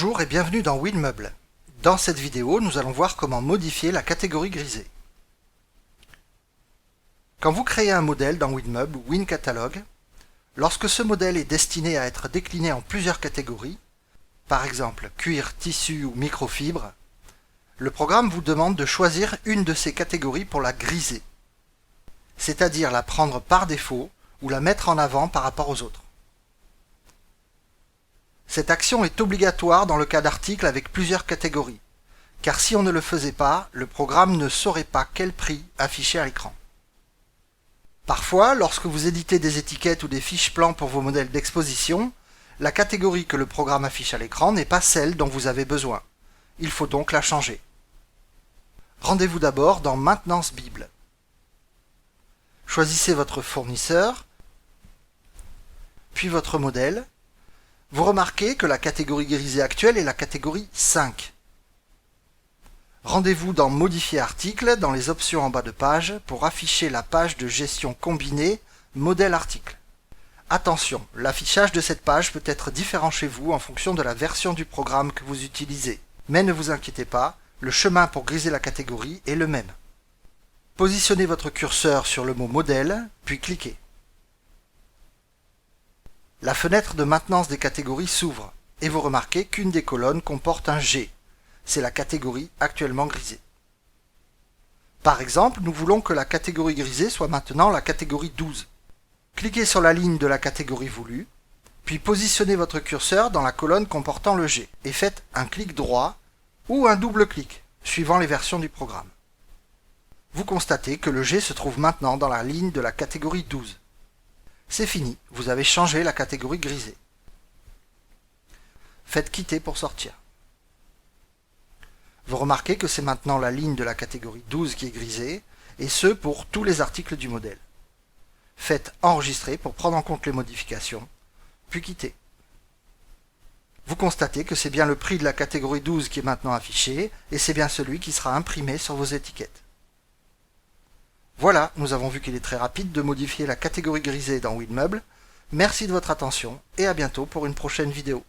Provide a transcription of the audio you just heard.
Bonjour et bienvenue dans WinMeuble. Dans cette vidéo, nous allons voir comment modifier la catégorie grisée. Quand vous créez un modèle dans WinMeuble ou WinCatalog, lorsque ce modèle est destiné à être décliné en plusieurs catégories, par exemple cuir, tissu ou microfibre, le programme vous demande de choisir une de ces catégories pour la griser, c'est-à-dire la prendre par défaut ou la mettre en avant par rapport aux autres. Cette action est obligatoire dans le cas d'articles avec plusieurs catégories, car si on ne le faisait pas, le programme ne saurait pas quel prix afficher à l'écran. Parfois, lorsque vous éditez des étiquettes ou des fiches plans pour vos modèles d'exposition, la catégorie que le programme affiche à l'écran n'est pas celle dont vous avez besoin. Il faut donc la changer. Rendez-vous d'abord dans Maintenance Bible. Choisissez votre fournisseur, puis votre modèle. Vous remarquez que la catégorie grisée actuelle est la catégorie 5. Rendez-vous dans Modifier article dans les options en bas de page pour afficher la page de gestion combinée Modèle article. Attention, l'affichage de cette page peut être différent chez vous en fonction de la version du programme que vous utilisez. Mais ne vous inquiétez pas, le chemin pour griser la catégorie est le même. Positionnez votre curseur sur le mot Modèle, puis cliquez. La fenêtre de maintenance des catégories s'ouvre et vous remarquez qu'une des colonnes comporte un G. C'est la catégorie actuellement grisée. Par exemple, nous voulons que la catégorie grisée soit maintenant la catégorie 12. Cliquez sur la ligne de la catégorie voulue, puis positionnez votre curseur dans la colonne comportant le G et faites un clic droit ou un double clic, suivant les versions du programme. Vous constatez que le G se trouve maintenant dans la ligne de la catégorie 12. C'est fini, vous avez changé la catégorie grisée. Faites quitter pour sortir. Vous remarquez que c'est maintenant la ligne de la catégorie 12 qui est grisée, et ce pour tous les articles du modèle. Faites enregistrer pour prendre en compte les modifications, puis quitter. Vous constatez que c'est bien le prix de la catégorie 12 qui est maintenant affiché, et c'est bien celui qui sera imprimé sur vos étiquettes. Voilà, nous avons vu qu'il est très rapide de modifier la catégorie grisée dans WinMeuble. Merci de votre attention et à bientôt pour une prochaine vidéo.